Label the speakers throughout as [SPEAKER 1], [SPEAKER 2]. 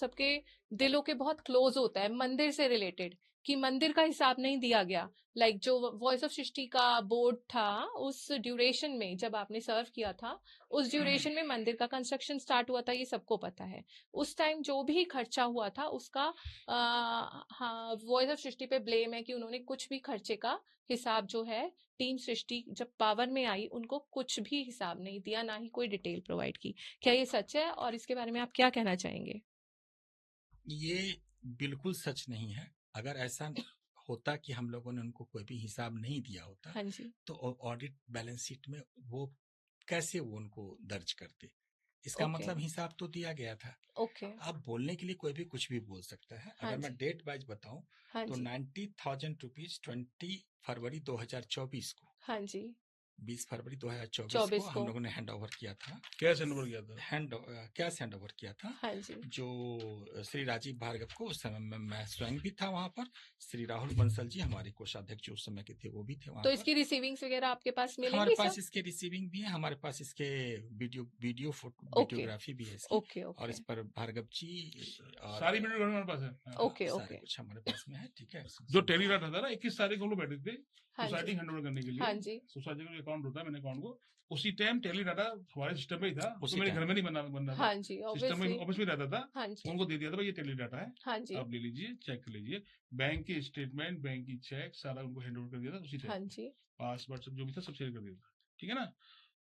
[SPEAKER 1] सबके दिलों के बहुत क्लोज होता है, मंदिर से रिलेटेड, कि मंदिर का हिसाब नहीं दिया गया। लाइक जो वॉइस ऑफ सृष्टि का बोर्ड था, उस ड्यूरेशन में जब आपने सर्व किया था, उस ड्यूरेशन में मंदिर का कंस्ट्रक्शन स्टार्ट हुआ था, ये सबको पता है। उस टाइम जो भी खर्चा हुआ था उसका हाँ, वॉइस ऑफ सृष्टि पे ब्लेम है कि उन्होंने कुछ भी खर्चे का हिसाब जो है, टीम सृष्टि जब पावर में आई उनको कुछ भी हिसाब नहीं दिया, ना ही कोई डिटेल प्रोवाइड की। क्या ये सच है, और इसके बारे में आप क्या कहना चाहेंगे?
[SPEAKER 2] ये बिल्कुल सच नहीं है। अगर ऐसा होता कि हम लोगों ने उनको कोई भी हिसाब नहीं दिया होता,
[SPEAKER 1] हाँ जी।
[SPEAKER 2] तो ऑडिट बैलेंस शीट में वो कैसे वो उनको दर्ज करते? इसका
[SPEAKER 1] ओके।
[SPEAKER 2] मतलब हिसाब तो दिया गया था।
[SPEAKER 1] ओके।
[SPEAKER 2] अब बोलने के लिए कोई भी कुछ भी बोल सकता है।
[SPEAKER 1] हाँ
[SPEAKER 2] अगर मैं
[SPEAKER 1] जी।
[SPEAKER 2] डेट वाइज बताऊं,
[SPEAKER 1] हाँ
[SPEAKER 2] तो
[SPEAKER 1] जी।
[SPEAKER 2] 90,000 रुपीज 20 फरवरी 2024 को,
[SPEAKER 1] हाँ जी।
[SPEAKER 2] 20 फरवरी 2024 को
[SPEAKER 1] 24
[SPEAKER 2] हम
[SPEAKER 1] को।
[SPEAKER 2] लोगों ने हैंड ओवर किया था।
[SPEAKER 3] कैश हैंड ओवर किया था।
[SPEAKER 2] कैश हैंड ओवर किया था,
[SPEAKER 1] हाँ जी।
[SPEAKER 2] जो श्री राजीव भार्गव को, उस समय में मैं स्वयं भी था वहां पर। श्री राहुल बंसल जी हमारे कोषाध्यक्ष जो उस समय के थे, वो भी थे वहां
[SPEAKER 1] तो
[SPEAKER 2] पर।
[SPEAKER 1] इसकी रिसीविंग्स वगैरह आपके पास
[SPEAKER 2] हमारे
[SPEAKER 1] मिलेंगी
[SPEAKER 2] पास
[SPEAKER 1] सर?
[SPEAKER 2] इसके रिसीविंग भी है, हमारे पास इसके
[SPEAKER 1] ओके।
[SPEAKER 2] वीडियोग्राफी भी है इसकी।
[SPEAKER 1] ओके।
[SPEAKER 2] और
[SPEAKER 1] ओके।
[SPEAKER 2] इस पर भार्गव जी और
[SPEAKER 3] सारी वीडियो हमारे पास है। हाँ।
[SPEAKER 1] ओके।
[SPEAKER 2] सारे
[SPEAKER 1] ओके।
[SPEAKER 2] कुछ हमारे पास में है, ठीक है।
[SPEAKER 3] जो टेलीग्राफ था ना, 21 तारीख को हम लोग बैठे थे
[SPEAKER 1] हाँ
[SPEAKER 3] सोसाइटी
[SPEAKER 1] जी।
[SPEAKER 3] हैंड ओवर करने के
[SPEAKER 1] हाँ
[SPEAKER 3] लिए।
[SPEAKER 1] जी।
[SPEAKER 3] सोसाइटी का अकाउंट होता है, मैंने अकाउंट को उसी टाइम टेली डाटा हमारे सिस्टम में ही था, तो
[SPEAKER 2] उसी
[SPEAKER 3] मेरे
[SPEAKER 2] टाइम
[SPEAKER 3] घर में नहीं बनना था,
[SPEAKER 1] हाँ जी,
[SPEAKER 3] सिस्टम में
[SPEAKER 1] ऑब्वियसली।
[SPEAKER 3] ऑफिस में रहता था।
[SPEAKER 1] हाँ
[SPEAKER 3] तो
[SPEAKER 1] जी।
[SPEAKER 3] उनको दे दिया था भाई ये टेली डाटा है,
[SPEAKER 1] हाँ जी।
[SPEAKER 3] आप ले लीजिए, चेक कर लीजिए। बैंक की स्टेटमेंट, बैंक की चेक सारा उनको हैंड ओवर कर दिया था उसी
[SPEAKER 1] हाँ
[SPEAKER 3] टाइम।
[SPEAKER 1] जी।
[SPEAKER 3] पासवर्ड सब जो भी था सब शेयर कर दिया था, ठीक है ना।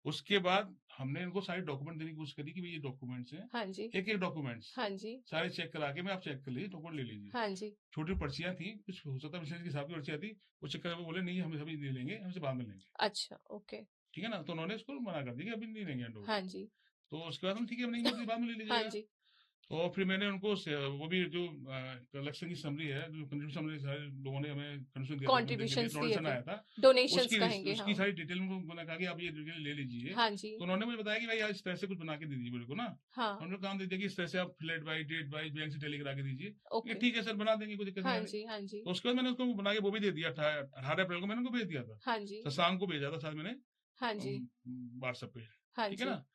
[SPEAKER 3] उसके बाद हमने इनको सारे डॉक्यूमेंट देने की कोशिश करी कि भाई ये डॉक्यूमेंट्स हैं,
[SPEAKER 1] हाँ जी।
[SPEAKER 3] एक एक डॉक्यूमेंट्स
[SPEAKER 1] हाँ जी।
[SPEAKER 3] सारे चेक करा के मैं आप चेक कर लीजिए, डॉक्यूमेंट ले लीजिए।
[SPEAKER 1] हाँ जी।
[SPEAKER 3] छोटी पर्चियां थी, कुछ हो सकता है मिशन के हिसाब की पर्चियां थी, वो चेक करके बोले नहीं हम अभी नहीं लेंगे, हमसे बाद में लेंगे,
[SPEAKER 1] अच्छा। ओके।
[SPEAKER 3] ठीक है ना। तो उन्होंने इसको मना कर दिया कि अभी नहीं लेंगे हैंड ओवर।
[SPEAKER 1] हाँ जी।
[SPEAKER 3] तो उसके बाद हम ठीक है, नहीं मिलती बाद में ले
[SPEAKER 1] हाँ
[SPEAKER 3] लीजिएगा।
[SPEAKER 1] जी।
[SPEAKER 3] और फिर मैंने उनको वो भी जो कलेक्शन की समरी है, जो कंट्रीब्यूशन समरी सारे लोगों ने हमें कंट्रीब्यूशन दिया था, उनको देने के लिए
[SPEAKER 1] कॉन्ट्रीब्यूशंस दिए
[SPEAKER 3] डोनेशन
[SPEAKER 1] थे,
[SPEAKER 3] आया था,
[SPEAKER 1] डोनेशंस
[SPEAKER 3] उसकी
[SPEAKER 1] कहेंगे,
[SPEAKER 3] उसकी
[SPEAKER 1] हाँ।
[SPEAKER 3] सारी डिटेल उनको मैंने कहा कि आप ये डिटेल ले लीजिए।
[SPEAKER 1] हाँ जी।
[SPEAKER 3] तो उन्होंने मुझे बताया कि भाई आज इस तरह से कुछ बना के दे दीजिए मेरे को ना।
[SPEAKER 1] हाँ।
[SPEAKER 3] हमने काम दे दिया कि इस तरह से आप flat wise, date wise bank से टेली करा के दीजिए।
[SPEAKER 1] ओके।
[SPEAKER 3] ठीक है सर, बना देंगे, कोई दिक्कत नहीं
[SPEAKER 1] हाँ
[SPEAKER 3] आ रही।
[SPEAKER 1] जी। हाँ जी।
[SPEAKER 3] तो उसके बाद मैंने उसको बना के वो भी दे दिया, 18 अप्रैल को मैंने उनको भेज दिया था।
[SPEAKER 1] हाँ जी।
[SPEAKER 3] शशांक को भेजा था शायद मैंने
[SPEAKER 1] हाँ जी।
[SPEAKER 3] व्हाट्सएप पे,
[SPEAKER 1] हाँ
[SPEAKER 3] ठीक है
[SPEAKER 1] जी।
[SPEAKER 3] ना।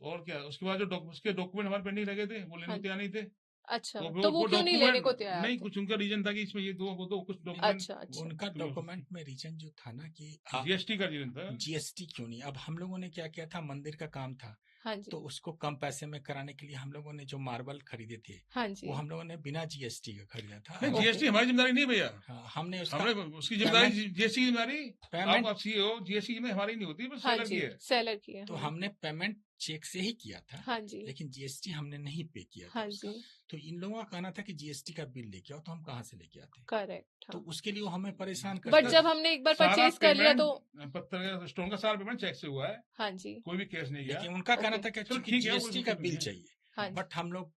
[SPEAKER 3] और क्या, उसके बाद जो उसके डॉक्यूमेंट हमारे पेंडिंग लगे थे, वो लेने
[SPEAKER 1] हाँ।
[SPEAKER 3] को तैयार नहीं थे।
[SPEAKER 1] अच्छा,
[SPEAKER 3] तो
[SPEAKER 1] तो वो
[SPEAKER 3] वो
[SPEAKER 1] क्यों नहीं लेने को
[SPEAKER 3] डॉक्यूमेंट
[SPEAKER 1] तैयार
[SPEAKER 3] नहीं,
[SPEAKER 1] थे?
[SPEAKER 3] कुछ उनका रीजन था कि इसमें ये दो कुछ डॉक्यूमेंट
[SPEAKER 1] अच्छा। अच्छा।
[SPEAKER 2] उनका डॉक्यूमेंट में रीजन जो था ना कि
[SPEAKER 3] जीएसटी का रीजन था।
[SPEAKER 2] जीएसटी क्यों नहीं। अब हम लोगों ने क्या किया था, मंदिर का काम था,
[SPEAKER 1] हाँ
[SPEAKER 2] तो
[SPEAKER 1] जी।
[SPEAKER 2] उसको कम पैसे में कराने के लिए हम लोगों ने जो मार्बल खरीदे थे,
[SPEAKER 1] हाँ
[SPEAKER 2] वो
[SPEAKER 1] जी।
[SPEAKER 2] हम लोगों ने बिना जीएसटी का खरीदा था।
[SPEAKER 3] नहीं,
[SPEAKER 1] ओके।
[SPEAKER 3] जीएसटी हमारी जिम्मेदारी नहीं भैया।
[SPEAKER 2] हाँ, हमने उसका
[SPEAKER 3] हमने उसकी जिम्मेदारी,
[SPEAKER 2] पेमेंट
[SPEAKER 3] जीएसटी की जिम्मेदारी
[SPEAKER 2] पेमेंट
[SPEAKER 3] आप सीए हो, जीएसटी की हमारी नहीं होती, बस
[SPEAKER 1] हाँ
[SPEAKER 3] सेलर
[SPEAKER 1] जी,
[SPEAKER 3] की है।
[SPEAKER 1] सेलर की है,
[SPEAKER 2] तो
[SPEAKER 1] हाँ।
[SPEAKER 2] हमने पेमेंट चेक से ही किया था,
[SPEAKER 1] हाँ जी।
[SPEAKER 2] लेकिन जीएसटी हमने नहीं पे किया था
[SPEAKER 1] हाँ
[SPEAKER 2] उसका।
[SPEAKER 1] जी।
[SPEAKER 2] तो इन लोगों का कहना था कि जीएसटी का बिल लेके आओ, तो हम कहाँ से लेके आते।
[SPEAKER 1] करेक्ट,
[SPEAKER 2] तो
[SPEAKER 1] हाँ।
[SPEAKER 2] उसके लिए वो हमें परेशान
[SPEAKER 1] बट
[SPEAKER 2] करते
[SPEAKER 1] जब
[SPEAKER 2] थे।
[SPEAKER 1] हमने एक बार
[SPEAKER 3] सारा
[SPEAKER 1] परचेज कर लिया तो।
[SPEAKER 3] पेमेंट पत्थर स्टोन का सारा पेमेंट चेक से हुआ है,
[SPEAKER 1] हाँ जी।
[SPEAKER 3] कोई भी कैश नहीं गया।
[SPEAKER 2] लेकिन उनका कहना
[SPEAKER 1] ओके।
[SPEAKER 2] था कि
[SPEAKER 3] चलो
[SPEAKER 2] चूंकि
[SPEAKER 3] ठीक है, कोई
[SPEAKER 2] जीएसटी का
[SPEAKER 3] दिक्कत नहीं
[SPEAKER 2] बिल
[SPEAKER 3] है।
[SPEAKER 2] चाहिए,
[SPEAKER 1] हाँ जी।
[SPEAKER 2] बट हम लोग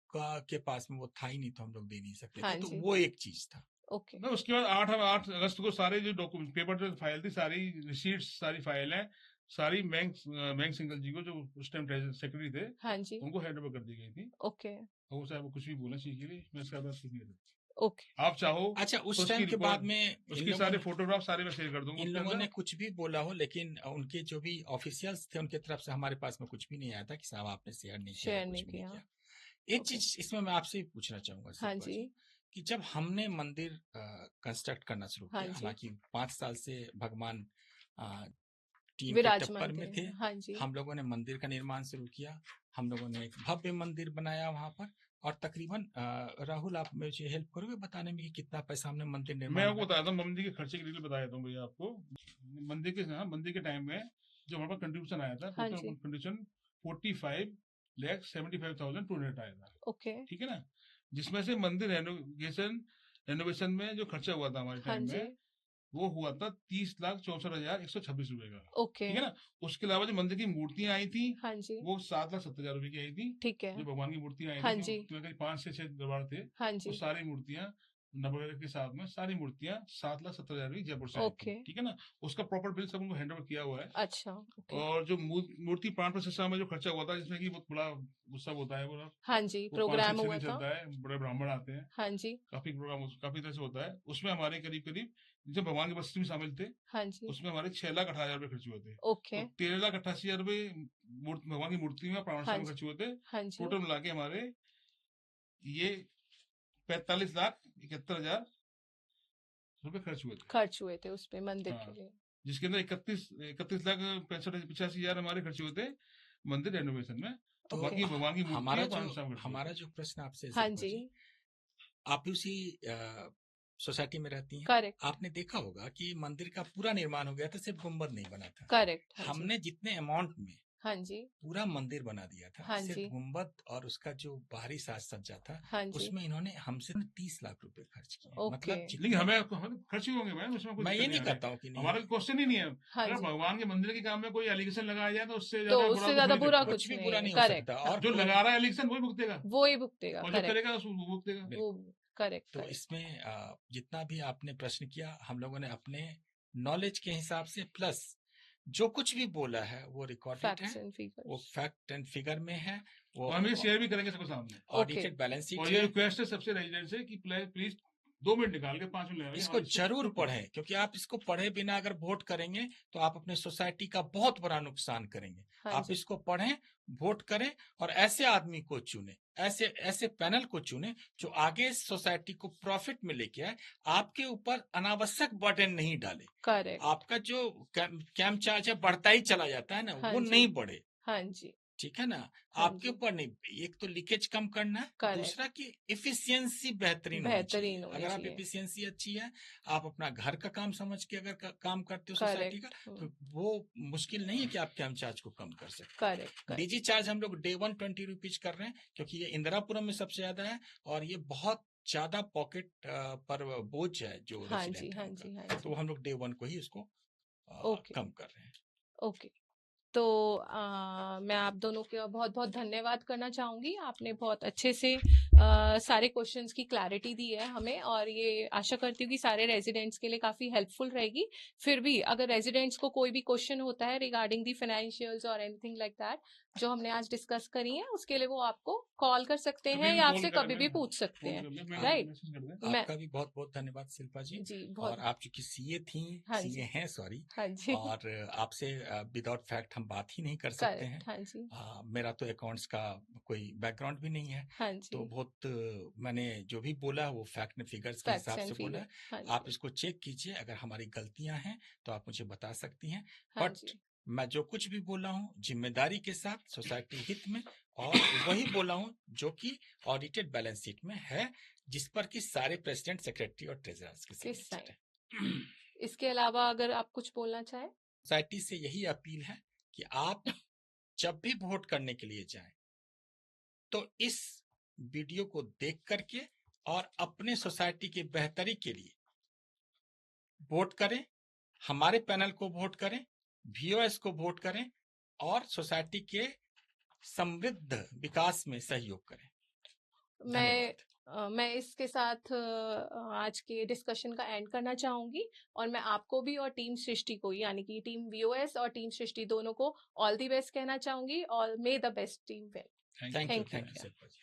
[SPEAKER 2] के पास में वो था ही नहीं, तो हम लोग दे नहीं सकते
[SPEAKER 1] हाँ
[SPEAKER 2] थे। तो
[SPEAKER 1] जी।
[SPEAKER 2] वो एक चीज था।
[SPEAKER 1] ओके।
[SPEAKER 3] ना उसके बाद 8 अगस्त को सारे जो डॉक्यूमेंट पेपर जो फाइल थी, सारी रिसीट्स, सारी फाइल है, सारी बैंक सिंगल जी को, जो उस टाइम सेक्रेटरी थे,
[SPEAKER 1] हाँ जी।
[SPEAKER 3] उनको हैंड ओवर कर दी गई थी।
[SPEAKER 1] ओके।
[SPEAKER 3] और वो चाहे वो कुछ भी बोले चीज के लिए, मैं इसका बात ठीक नहीं था।
[SPEAKER 1] ओके।
[SPEAKER 3] आप चाहो
[SPEAKER 2] अच्छा,
[SPEAKER 3] तो
[SPEAKER 2] उस
[SPEAKER 3] उसकी
[SPEAKER 2] टाइम के बाद
[SPEAKER 3] रिकॉर्ड,
[SPEAKER 2] में इन
[SPEAKER 3] उसकी
[SPEAKER 2] लोगों
[SPEAKER 3] सारे
[SPEAKER 2] ने
[SPEAKER 3] फोटोग्राफ सारे मैं शेयर कर दूंगा
[SPEAKER 2] इन
[SPEAKER 3] उसके
[SPEAKER 2] लोगों ने
[SPEAKER 3] अंदर।
[SPEAKER 2] कुछ भी बोला हो, लेकिन उनके जो भी ऑफिशियल्स थे उनकी तरफ से हमारे पास में कुछ भी नहीं आया था कि साहब आपने शेयर नहीं किया या
[SPEAKER 1] शेयर
[SPEAKER 2] कुछ
[SPEAKER 1] नहीं
[SPEAKER 2] भी नहीं
[SPEAKER 1] किया।
[SPEAKER 2] किया। एक
[SPEAKER 1] ओके।
[SPEAKER 2] चीज इसमें मैं आपसे पूछना चाहूंगा
[SPEAKER 1] हाँ
[SPEAKER 2] शिल्पा
[SPEAKER 1] जी।
[SPEAKER 2] जी, कि जब हमने मंदिर कंस्ट्रक्ट करना शुरू
[SPEAKER 1] हाँ
[SPEAKER 2] किया,
[SPEAKER 1] जी।
[SPEAKER 2] हालांकि 5 साल से भगवान टीम के
[SPEAKER 1] विराजमान
[SPEAKER 2] टप्पर में थे,
[SPEAKER 1] थे, हाँ जी।
[SPEAKER 2] हम लोगों ने मंदिर का निर्माण शुरू किया। हम लोगों ने एक भव्य मंदिर बनाया वहां पर, और तकरीबन राहुल आप मुझे हेल्प करोगे बताने में कि कितना पैसा हमने मंदिर
[SPEAKER 3] मैं
[SPEAKER 2] निर्माण
[SPEAKER 3] आपको
[SPEAKER 2] में।
[SPEAKER 3] बताता हूँ मंदिर के खर्चे की डिटेल बता देता हूँ भैया आपको। मंदिर के टाइम में जो हमारे पास कंट्रीब्यूशन आया था,
[SPEAKER 1] हाँ
[SPEAKER 3] टोटल
[SPEAKER 1] जी।
[SPEAKER 3] कंट्रीब्यूशन 45,75,200 आया था,
[SPEAKER 1] ओके।
[SPEAKER 3] ठीक है ना। जिसमें से मंदिर रेनोवेशन में जो खर्चा हुआ था हमारे
[SPEAKER 1] हाँ
[SPEAKER 3] टाइम
[SPEAKER 1] जी।
[SPEAKER 3] में, वो हुआ था 30,64,126 रुपए का,
[SPEAKER 1] ओके।
[SPEAKER 3] ठीक है ना। उसके अलावा जो मंदिर की मूर्तियां आई थी,
[SPEAKER 1] हाँ जी।
[SPEAKER 3] वो 7,70,000 रुपए की आई थी।
[SPEAKER 1] ठीक है।
[SPEAKER 3] जो भगवान की मूर्तियां आई
[SPEAKER 1] हाँ
[SPEAKER 3] थी,
[SPEAKER 1] जी।
[SPEAKER 3] उसमें करीब 5 से 6 दरबार थे,
[SPEAKER 1] हाँ
[SPEAKER 3] वो
[SPEAKER 1] जी।
[SPEAKER 3] सारी मूर्तियां नवग्रह के साथ में सारी मूर्तियां 7,70,000 की जयपुर से आई थी,
[SPEAKER 1] ओके।
[SPEAKER 3] ठीक है ना। उसका प्रॉपर बिल सब उनको हैंड ओवर किया हुआ है।
[SPEAKER 1] अच्छा। ओके।
[SPEAKER 3] और जो मूर्ति प्राण प्रतिष्ठा में जो खर्चा हुआ था, जिसमें कि बहुत बड़ा उत्सव होता है, वो
[SPEAKER 1] हाँ जी,
[SPEAKER 3] वो 5 से
[SPEAKER 1] प्रोग्राम
[SPEAKER 3] 6
[SPEAKER 1] हुआ
[SPEAKER 3] दिन
[SPEAKER 1] था।
[SPEAKER 3] चलता है, बड़े ब्राह्मण आते हैं,
[SPEAKER 1] हाँ जी।
[SPEAKER 3] काफी प्रोग्राम काफी तरह से होता है। उसमें हमारे करीब करीब, जब भगवान के वस्त्र भी शामिल थे,
[SPEAKER 1] हाँ जी।
[SPEAKER 3] उसमें हमारे 6,68,000 रुपए खर्च हुए थे।
[SPEAKER 1] ओके।
[SPEAKER 3] तो 13,88,000 रुपए भगवान की मूर्ति में प्राण
[SPEAKER 1] हाँ
[SPEAKER 3] में
[SPEAKER 1] जी।
[SPEAKER 3] खर्च हुए थे।
[SPEAKER 1] हाँ जी।
[SPEAKER 3] टोटल मिला के हमारे ये 45,71,000 रुपए
[SPEAKER 1] खर्च हुए थे उस पे मंदिर
[SPEAKER 3] हाँ,
[SPEAKER 1] के लिए,
[SPEAKER 3] जिसके अंदर 31,65,85,000 हमारे खर्चे होते हैं मंदिर रेनोवेशन में।
[SPEAKER 2] तो
[SPEAKER 3] बाकी भगवान की मूर्ति
[SPEAKER 2] हमारा
[SPEAKER 3] है,
[SPEAKER 2] जो
[SPEAKER 3] 500 खर्चे
[SPEAKER 2] हमारा
[SPEAKER 3] होते
[SPEAKER 2] जो प्रश्न आपसे
[SPEAKER 1] हाँ
[SPEAKER 2] शिल्पा
[SPEAKER 1] जी,
[SPEAKER 2] जी, आप उसी सोसाइटी में रहती हैं,
[SPEAKER 1] करेक्ट
[SPEAKER 2] आपने देखा होगा कि मंदिर का पूरा निर्माण हो गया था, सिर्फ गुंबद नहीं बना था।
[SPEAKER 1] करेक्ट, हाँ जी,
[SPEAKER 2] हमने जितने अमाउंट में
[SPEAKER 1] हाँ जी,
[SPEAKER 2] पूरा मंदिर बना दिया था,
[SPEAKER 1] हाँ
[SPEAKER 2] सिर्फ
[SPEAKER 1] जी,
[SPEAKER 2] गुंबद और उसका जो बाहरी साज सज्जा था,
[SPEAKER 1] हाँ जी,
[SPEAKER 2] उसमें इन्होंने हमसे 30 लाख रुपए खर्च किए।
[SPEAKER 1] ओके,
[SPEAKER 2] मतलब
[SPEAKER 3] हैं। लेकिन
[SPEAKER 2] जितने
[SPEAKER 3] हमें खर्च ही होंगे मैम, उसमें कोई
[SPEAKER 2] मैं
[SPEAKER 3] दिक्कत
[SPEAKER 2] ये
[SPEAKER 3] नहीं
[SPEAKER 2] नहीं
[SPEAKER 3] है।
[SPEAKER 2] कहता हूँ कि नहीं
[SPEAKER 3] हमारा
[SPEAKER 2] है,
[SPEAKER 3] क्वेश्चन ही नहीं है।
[SPEAKER 1] हाँ
[SPEAKER 3] अगर
[SPEAKER 1] जी,
[SPEAKER 3] भगवान के मंदिर के काम में कोई एलिगेशन लगाया जाए तो उससे
[SPEAKER 1] तो
[SPEAKER 3] ज्यादा बुरा
[SPEAKER 1] उससे
[SPEAKER 3] कुछ
[SPEAKER 1] ज्यादा
[SPEAKER 3] नहीं
[SPEAKER 1] बुरा
[SPEAKER 3] सकता।
[SPEAKER 1] कुछ
[SPEAKER 2] कुछ भी
[SPEAKER 1] नहीं
[SPEAKER 2] बुरा
[SPEAKER 1] है,
[SPEAKER 2] नहीं हो
[SPEAKER 1] करेक्ट,
[SPEAKER 2] सकता।
[SPEAKER 1] हाँ,
[SPEAKER 2] और
[SPEAKER 3] जो
[SPEAKER 2] कोई
[SPEAKER 3] लगा रहा है एलिगेशन वही भुगतेगा,
[SPEAKER 1] वो ही भुगतेगा,
[SPEAKER 3] और जो
[SPEAKER 1] करेक्ट,
[SPEAKER 3] करेगा वो भुगतेगा।
[SPEAKER 1] वो
[SPEAKER 2] बिल्कुल।
[SPEAKER 1] करेक्ट
[SPEAKER 2] तो
[SPEAKER 1] करेक्ट,
[SPEAKER 2] इसमें जितना भी आपने प्रश्न किया, हम लोगों ने अपने नॉलेज के हिसाब से प्लस जो कुछ भी बोला है वो रिकॉर्डेड है,
[SPEAKER 1] फैक्ट्स एंड
[SPEAKER 2] वो
[SPEAKER 1] फिगर्स,
[SPEAKER 2] फैक्ट एंड फिगर में है, वो
[SPEAKER 3] और हम ये शेयर भी करेंगे सबके सामने।
[SPEAKER 1] ओके,
[SPEAKER 2] ऑडिटेड बैलेंस
[SPEAKER 3] और
[SPEAKER 2] शीट
[SPEAKER 3] ये
[SPEAKER 2] है।
[SPEAKER 3] रिक्वेस्ट है सबसे रेजिडेंट से कि प्लीज 2 मिनट निकाल के 5 मिनट लगाइए,
[SPEAKER 2] इसको
[SPEAKER 3] हमारे
[SPEAKER 2] जरूर पढ़ें, क्योंकि आप इसको पढ़े बिना अगर वोट करेंगे तो आप अपने सोसाइटी का बहुत बड़ा नुकसान करेंगे।
[SPEAKER 1] हाँ
[SPEAKER 2] आप
[SPEAKER 1] जी,
[SPEAKER 2] इसको पढ़ें, वोट करें और ऐसे आदमी को चुने, ऐसे ऐसे पैनल को चुने जो आगे सोसाइटी को प्रॉफिट में लेके आए, आपके ऊपर अनावश्यक बर्डन नहीं डाले।
[SPEAKER 1] करेक्ट,
[SPEAKER 2] आपका जो कैंप चार्ज है बढ़ता ही चला जाता है ना,
[SPEAKER 1] हाँ
[SPEAKER 2] वो
[SPEAKER 1] जी,
[SPEAKER 2] नहीं बढ़े।
[SPEAKER 1] हाँ जी,
[SPEAKER 2] ठीक है ना,
[SPEAKER 1] हाँ
[SPEAKER 2] आपके
[SPEAKER 1] जी,
[SPEAKER 2] ऊपर नहीं, एक तो लीकेज कम करना है,
[SPEAKER 1] करेक्ट,
[SPEAKER 2] दूसरा कि इफिशियंसी बेहतरीन होनी चाहिए।
[SPEAKER 1] बेहतरीन होनी
[SPEAKER 2] अगर आप
[SPEAKER 1] चाहिए,
[SPEAKER 2] इफिशियंसी अच्छी है, आप अपना घर का काम समझ के अगर काम करते हो सोसाइटी का,
[SPEAKER 1] करेक्ट,
[SPEAKER 2] तो वो मुश्किल नहीं है कि आप कैंप चार्ज को कम कर सकते।
[SPEAKER 1] करेक्ट करेक्ट,
[SPEAKER 2] डीजी चार्ज हम लोग डे 1 ₹20 कर रहे हैं, क्योंकि ये इंदिरापुरम में सबसे ज्यादा है और ये बहुत ज्यादा पॉकेट पर बोझ है जो
[SPEAKER 1] हाँ जी,
[SPEAKER 2] रेसिडेंट है
[SPEAKER 1] हाँ
[SPEAKER 2] उनका,
[SPEAKER 1] जी, हाँ
[SPEAKER 2] तो
[SPEAKER 1] जी,
[SPEAKER 2] हम लोग डे 1 को ही उसको
[SPEAKER 1] ओके,
[SPEAKER 2] कम कर रहे हैं।
[SPEAKER 1] ओके। तो मैं आप दोनों का बहुत बहुत धन्यवाद करना चाहूंगी, आपने बहुत अच्छे से सारे क्वेश्चंस की क्लैरिटी दी है हमें, और ये आशा करती हूँ कि सारे रेजिडेंट्स के लिए काफी हेल्पफुल रहेगी। फिर भी अगर रेजिडेंट्स को कोई भी क्वेश्चन होता है रिगार्डिंग दी फाइनेंशियल्स और एनीथिंग लाइक दैट जो हमने आज डिस्कस करी है, उसके लिए वो आपको कॉल कर सकते
[SPEAKER 3] कभी
[SPEAKER 1] हैं
[SPEAKER 3] भी
[SPEAKER 1] या
[SPEAKER 3] कॉल
[SPEAKER 1] आपसे
[SPEAKER 3] करें
[SPEAKER 1] कभी भी
[SPEAKER 3] मैम,
[SPEAKER 1] पूछ सकते
[SPEAKER 3] फोन
[SPEAKER 1] हैं,
[SPEAKER 3] कर ले, मैं
[SPEAKER 1] राइट?
[SPEAKER 3] मैसेज कर दें।
[SPEAKER 1] मैं
[SPEAKER 2] आपका भी बहुत बहुत धन्यवाद शिल्पा जी।
[SPEAKER 1] जी
[SPEAKER 2] और
[SPEAKER 1] बहुत,
[SPEAKER 2] आप चूंकि सीए थी,
[SPEAKER 1] हाँ
[SPEAKER 2] सीए
[SPEAKER 1] जी,
[SPEAKER 2] हैं सॉरी,
[SPEAKER 1] हाँ जी,
[SPEAKER 2] और आपसे विदाउट फैक्ट हम बात ही नहीं कर सकते हैं।
[SPEAKER 1] करेक्ट, हाँ जी,
[SPEAKER 2] मेरा तो अकाउंट्स का कोई बैकग्राउंड भी नहीं है,
[SPEAKER 1] हाँ
[SPEAKER 2] तो
[SPEAKER 1] जी,
[SPEAKER 2] बहुत मैंने जो भी बोला वो फैक्ट एंड फिगर्स के
[SPEAKER 1] फैक्ट्स
[SPEAKER 2] हिसाब
[SPEAKER 1] एंड
[SPEAKER 2] से बोला
[SPEAKER 1] फिगर,
[SPEAKER 2] है।
[SPEAKER 1] हाँ
[SPEAKER 2] आप
[SPEAKER 1] जी,
[SPEAKER 2] इसको चेक कीजिए, अगर हमारी गलतियां हैं तो आप मुझे बता सकती हैं।
[SPEAKER 1] हाँ
[SPEAKER 2] बट
[SPEAKER 1] जी,
[SPEAKER 2] मैं जो कुछ भी बोला हूँ जिम्मेदारी के साथ, सोसाइटी हित में, और वही बोला हूँ जो कि ऑडिटेड बैलेंस शीट में है, जिस पर कि सारे प्रेसिडेंट, सेक्रेटरी और ट्रेजरर्स के
[SPEAKER 1] किस
[SPEAKER 2] सिग्नेचर
[SPEAKER 1] साइन।
[SPEAKER 2] है।
[SPEAKER 1] इसके अलावा अगर आप कुछ बोलना चाहें।
[SPEAKER 2] सोसाइटी से यही अपील है कि आप जब भी वोट करने के लिए जाएं तो इस वीडियो को देख करके और अपने सोसाइटी की बेहतरी के लिए वोट करें, हमारे पैनल को वोट करें, वीओएस को वोट करें और सोसाइटी के समृद्ध विकास में सहयोग करें। धन्यवाद।
[SPEAKER 1] मैं इसके साथ आज के डिस्कशन का एंड करना चाहूंगी, और मैं आपको भी और टीम सृष्टि को, यानी कि टीम वीओएस और टीम सृष्टि दोनों को ऑल द बेस्ट कहना चाहूंगी, और may the best team win.
[SPEAKER 2] Thank you
[SPEAKER 1] thank you.
[SPEAKER 2] Shilpa ji.